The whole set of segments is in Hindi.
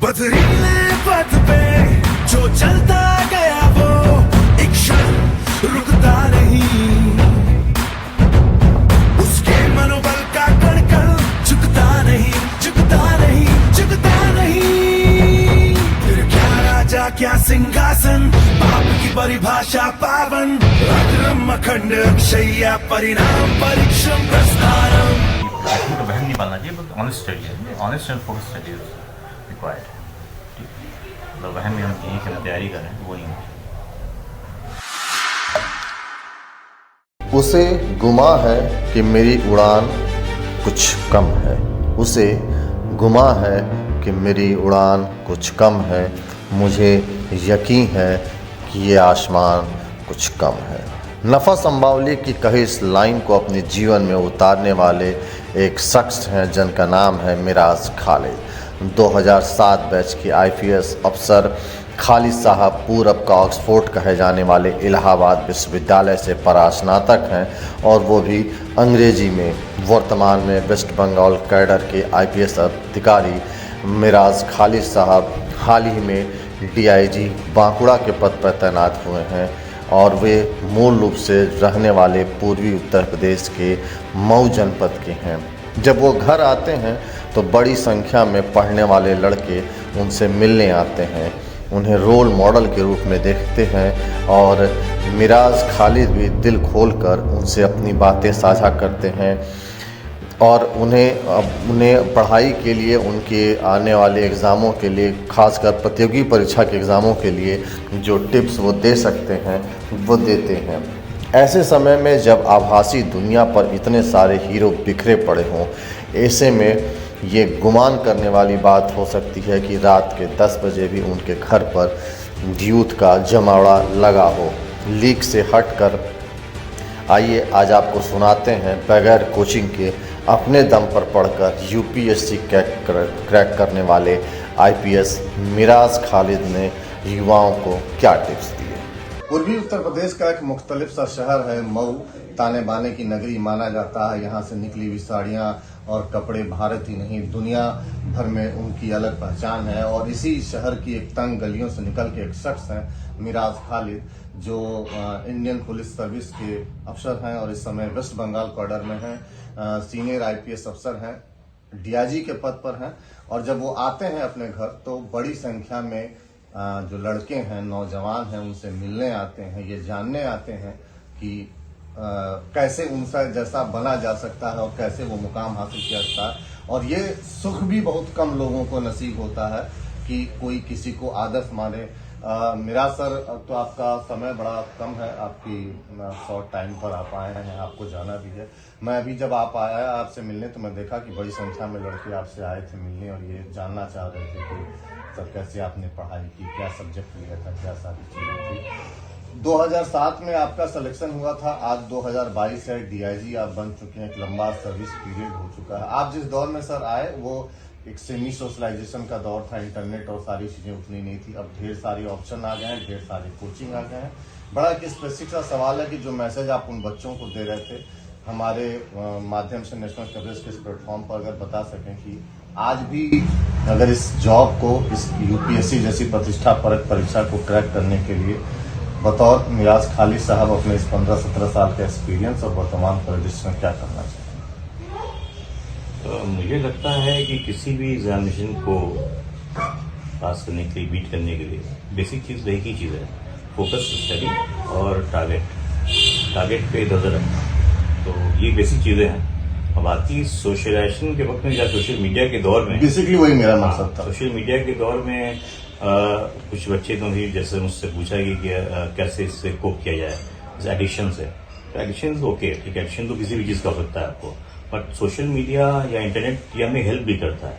पथरीले पथ पे जो चलता गया वो एक क्षण रुकता नहीं, उसके मनोबल का कण कण झुकता नहीं, झुकता नहीं, झुकता नहीं। फिर क्या राजा क्या सिंहासन, पाप की परिभाषा पावन, अग्रम अखंड अक्षय परिणाम परिश्रम प्रस्तारम। तो बहन नहीं पालना चाहिए, बट ऑनेस्ट स्टडी है, honest and focus study required है। मतलब बहन में हम चाहिए कि हम तैयारी करें, वो नहीं है। उसे गुमा है कि मेरी उड़ान कुछ कम है, उसे गुमा है कि मेरी उड़ान कुछ कम है, मुझे यकीन है कि ये आसमान कुछ कम है। नफस अम्बावली की कही इस लाइन को अपने जीवन में उतारने वाले एक शख्स हैं जिनका नाम है मिराज खालिद। 2007 बैच के आईपीएस अफसर खालिद साहब पूरब का ऑक्सफोर्ड कहे जाने वाले इलाहाबाद विश्वविद्यालय से परास्नातक हैं और वो भी अंग्रेजी में। वर्तमान में वेस्ट बंगाल कैडर के आईपीएस अधिकारी मिराज खालिद साहब हाल ही में डीआईजी बांकुड़ा के पद पर तैनात हुए हैं और वे मूल रूप से रहने वाले पूर्वी उत्तर प्रदेश के मऊ जनपद के हैं। जब वो घर आते हैं तो बड़ी संख्या में पढ़ने वाले लड़के उनसे मिलने आते हैं, उन्हें रोल मॉडल के रूप में देखते हैं और मिराज खालिद भी दिल खोलकर उनसे अपनी बातें साझा करते हैं और उन्हें पढ़ाई के लिए, उनके आने वाले एग्ज़ामों के लिए, खासकर प्रतियोगी परीक्षा के एग्ज़ामों के लिए जो टिप्स वो दे सकते हैं वो देते हैं। ऐसे समय में जब आभासी दुनिया पर इतने सारे हीरो बिखरे पड़े हों, ऐसे में ये गुमान करने वाली बात हो सकती है कि रात के 10 बजे भी उनके घर पर यूथ का जमावड़ा लगा हो। लीक से हटकर आइए आज आपको सुनाते हैं बगैर कोचिंग के अपने दम पर पढ़कर यूपीएससी क्रैक करने वाले आईपीएस मिराज खालिद ने युवाओं को क्या टिप्स दिए। पूर्वी उत्तर प्रदेश का एक मुख्तलिफ सा शहर है मऊ। ताने बाने की नगरी माना जाता है। यहाँ से निकली हुई साड़ियाँ और कपड़े भारत ही नहीं दुनिया भर में उनकी अलग पहचान है। और इसी शहर की एक तंग गलियों से निकल के एक शख्स हैं मिराज खालिद, जो इंडियन पुलिस सर्विस के अफसर हैं और इस समय वेस्ट बंगाल कैडर में हैं, सीनियर आईपीएस अफसर हैं, डीआईजी के पद पर हैं। और जब वो आते हैं अपने घर तो बड़ी संख्या में जो लड़के हैं, नौजवान हैं, उनसे मिलने आते हैं, ये जानने आते हैं कि कैसे उनसा जैसा बना जा सकता है और कैसे वो मुकाम हासिल किया जाता है। और ये सुख भी बहुत कम लोगों को नसीब होता है कि कोई किसी को आदर्श माने। मेरा सर, तो आपका समय बड़ा कम है, आपकी शॉर्ट टाइम पर आप आए हैं, आपको जाना भी है। मैं अभी जब आप आया आपसे मिलने तो मैं देखा कि बड़ी संख्या में लड़के आपसे आए थे मिलने और ये जानना चाह रहे थे कि सर कैसे आपने पढ़ाई की, क्या सब्जेक्ट लिया था, क्या सारी चीजें थी। 2007 में आपका सिलेक्शन हुआ था, आज 2022 है, डीआईजी आप बन चुके हैं, एक लंबा सर्विस पीरियड हो चुका है। आप जिस दौर में सर आए वो एक सेमी सोशलाइजेशन का दौर था, इंटरनेट और सारी चीजें उतनी नहीं थी। अब ढेर सारे ऑप्शन आ गए हैं, ढेर सारी कोचिंग आ गए हैं। बड़ा एक स्पेसिफिक सा सवाल है कि जो मैसेज आप उन बच्चों को दे रहे थे हमारे माध्यम से नेशनल कवरेज के इस प्लेटफॉर्म पर अगर बता सकें कि आज भी अगर इस जॉब को, इस यूपीएससी जैसी प्रतिष्ठापरक परीक्षा को क्रैक करने के लिए बतौर मिराज खालिद साहब अपने इस 15-17 साल के एक्सपीरियंस और वर्तमान परिदृश्य में क्या करना चाहिए? तो मुझे लगता है कि किसी भी एग्जामिनेशन को पास करने के लिए, बीट करने के लिए बेसिक चीज़ एक ही चीज़ है, फोकस स्टडी और टारगेट पे नजर रखना। तो ये बेसिक चीज़ें हैं। अब बाकी सोशलाइजेशन के वक्त में या सोशल मीडिया के दौर में, बेसिकली वही मेरा मकसद था। सोशल मीडिया के दौर में कुछ बच्चे तो भी जैसे मुझसे पूछा गया कि कैसे इससे कोप किया जाए, जैसे एडिक्शन से। तो एडिक्शन ओके, ठीक है, एडिक्शन तो किसी भी चीज़ का हो सकता है आपको, बट सोशल मीडिया या इंटरनेट ये हमें हेल्प भी करता है।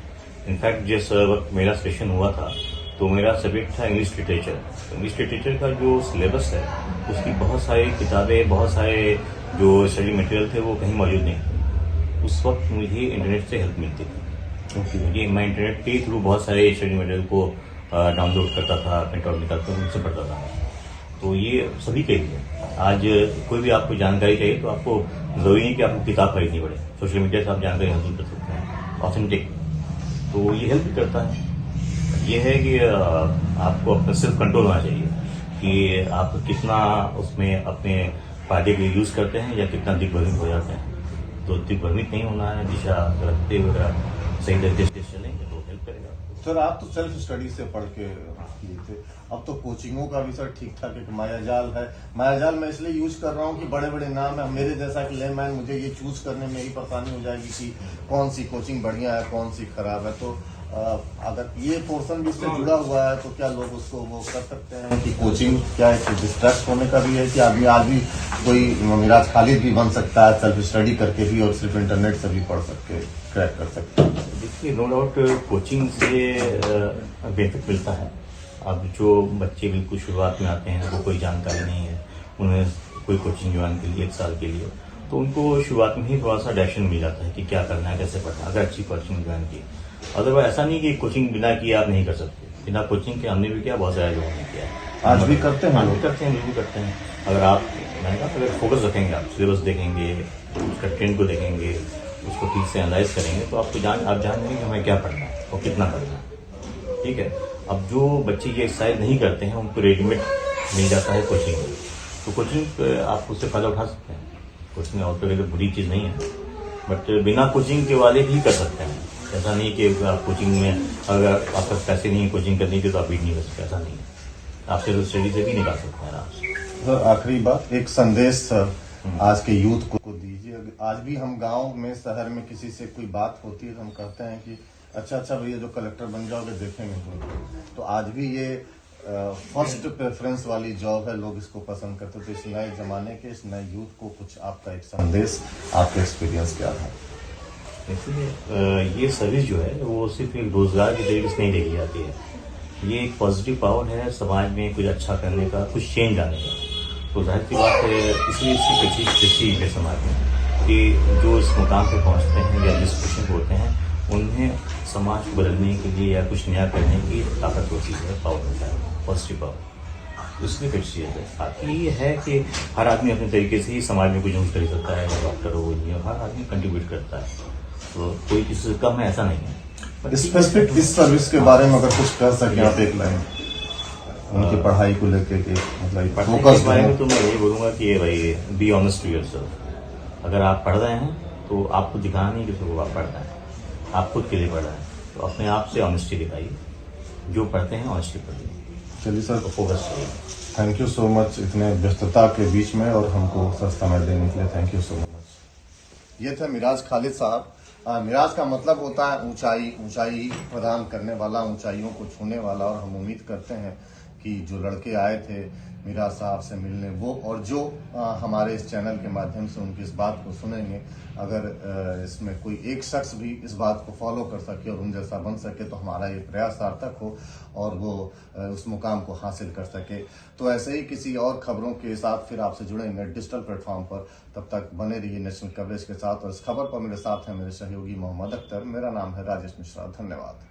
इनफैक्ट जिस वक्त मेरा सेशन हुआ था तो मेरा सब्जेक्ट था इंग्लिश लिटरेचर। तो इंग्लिश लिटरेचर का जो सिलेबस है उसकी बहुत सारी किताबें, बहुत सारे जो स्टडी मटेरियल थे वो कहीं मौजूद नहीं थे। उस वक्त मुझे इंटरनेट से हेल्प मिलती थी। मुझे मैं इंटरनेट के थ्रू बहुत सारे स्टडी मटेरियल को डाउनलोड करता था, प्रिंट आउट निकालता था, उनसे पढ़ता था। तो ये सभी के लिए आज कोई भी आपको जानकारी चाहिए तो आपको जरूरी नहीं कि आपको किताब खरीदनी पड़े, सोशल मीडिया से आप जानकारी हासिल कर सकते हैं ऑथेंटिक। तो ये हेल्प भी करता है। ये है कि आपको अपना सेल्फ कंट्रोल होना चाहिए कि आप कितना उसमें अपने फायदे के लिए यूज करते हैं या कितना दिग्भ्रमित हो जाते हैं। तो दिग्भ्रमित नहीं होना है, दिशा रखते हुए सही तरीके से चलेंगे तो हेल्प करेगा। सर आप तो सेल्फ स्टडी से पढ़ के किए थे, अब तो कोचिंगों का भी सर ठीक ठाक एक मायाजाल है। मायाजाल मैं इसलिए यूज कर रहा हूँ कि बड़े बड़े नाम है, मेरे जैसा कि लेमैन मुझे ये चूज करने में ही परेशानी हो जाएगी कि कौन सी कोचिंग बढ़िया है कौन सी खराब है। तो अगर ये पोर्शन भी इससे जुड़ा हुआ है तो क्या लोग उसको वो कर सकते हैं कि कोचिंग क्या है, डिस्ट्रैक्ट होने का भी है कि आदमी आज भी कोई मिराज खालिद भी बन सकता है सेल्फ स्टडी करके भी और सिर्फ इंटरनेट से भी पढ़ सकते क्रैक कर सकते हैं। देखिए नो डाउट कोचिंग से बेनिफिट मिलता है। अब जो बच्चे बिल्कुल शुरुआत में आते हैं वो कोई जानकारी नहीं है, उन्हें कोई कोचिंग ज्वाइन के लिए 1 साल के लिए, तो उनको शुरुआत में ही थोड़ा सा डायरेक्शन मिल जाता है कि क्या करना है कैसे पढ़ना है अगर अच्छी कोचिंग ज्वाइन की। अदरवाइज ऐसा नहीं कि कोचिंग बिना किए आप नहीं कर सकते। बिना कोचिंग के हमने भी किया, बहुत सारे लोगों ने किया। आज भी करते हैं, आज भी करते हैं, बिल्कुल करते हैं। अगर आप मैंने कहा अगर फोकस रखेंगे, आप सिलेबस देखेंगे, उसका ट्रेंड को देखेंगे, उसको ठीक से एनालाइज करेंगे तो आपको आप जानेंगे कि हमें क्या पढ़ना है और कितना पढ़ना है। ठीक है। अब जो बच्चे ये एक्सरसाइज नहीं करते हैं उनको रेडीमेड मिल जाता है कोचिंग, तो कोचिंग आप उससे फायदा उठा सकते हैं। कोचिंग ऑलटुगेदर बुरी चीज़ नहीं है, बट बिना कोचिंग के वाले भी कर सकते हैं। ऐसा नहीं कि आप कोचिंग में अगर आपके पास पैसे नहीं है कोचिंग करने के तो आप भी नहीं कर सकते, ऐसा नहीं है। आप सिर्फ स्टडी से भी निकाल सकते हैं आराम से। सर आखिरी बात, एक संदेश सर आज के यूथ को दीजिए। आज भी हम गांव में शहर में किसी से कोई बात होती है तो हम कहते हैं कि अच्छा भैया जो कलेक्टर बन जाओगे देखेंगे तो आज भी ये फर्स्ट प्रेफरेंस वाली जॉब है, लोग इसको पसंद करते। तो इस नए जमाने के इस नए यूथ को कुछ आपका एक संदेश, आपका एक्सपीरियंस क्या है? देखिए ये सर्विस जो है वो सिर्फ एक रोजगार की तरीके से नहीं देखी जाती है। ये एक पॉजिटिव पावर है समाज में कुछ अच्छा करने का, कुछ चेंज आने का। तो जाहिर सी बात है इसलिए इसकी कृषि है समाज में कि जो इस मुकाम पे पहुंचते हैं या जिस पोजिशन पे होते हैं उन्हें समाज को बदलने के लिए या कुछ नया करने की ताकत होती है, पावर होता है, पॉजिटिव पावर। इसलिए कृषि है। बाकी ये है कि हर आदमी अपने तरीके से ही समाज में कुछ यूज कर सकता है, डॉक्टर हो इंजीनियर, हर आदमी कंट्रीब्यूट करता है, तो कोई किसी से कम है ऐसा नहीं है। स्पेसिफिक इस सर्विस के बारे में अगर कुछ कर सके आप एक लाइन उनकी पढ़ाई को लेके कि मतलब फोकस के बारे में तो मैं यही बोलूंगा कि भाई बी ऑनेस्ट टू योरसेल्फ। अगर आप पढ़ रहे हैं तो आपको दिखाना नहीं किसी को आप पढ़ रहे हैं, आप खुद के लिए पढ़ रहे हैं, तो अपने आप से ऑनेस्टी दिखाइए। जो पढ़ते हैं ऑनेस्टी पढ़िए। चलिए सर, तो फोकस करिए। थैंक यू सो मच इतने व्यस्तता के बीच में और हमको सर समय देने के लिए थैंक यू सो मच। ये थे मिराज खालिद साहब। मिराज का मतलब होता है ऊंचाई प्रदान करने वाला, ऊंचाइयों को छूने वाला। और हम उम्मीद करते हैं कि जो लड़के आए थे मिराज साहब से मिलने वो और जो हमारे इस चैनल के माध्यम से उनकी इस बात को सुनेंगे, अगर इसमें कोई एक शख्स भी इस बात को फॉलो कर सके और उन जैसा बन सके तो हमारा ये प्रयास सार्थक हो और वो उस मुकाम को हासिल कर सके। तो ऐसे ही किसी और खबरों के साथ फिर आपसे जुड़ेंगे डिजिटल प्लेटफॉर्म पर। तब तक बने रहिए नेशनल कवरेज के साथ। और इस खबर पर मेरे साथ हैं मेरे सहयोगी मोहम्मद अख्तर। मेरा नाम है राजेश मिश्रा। धन्यवाद।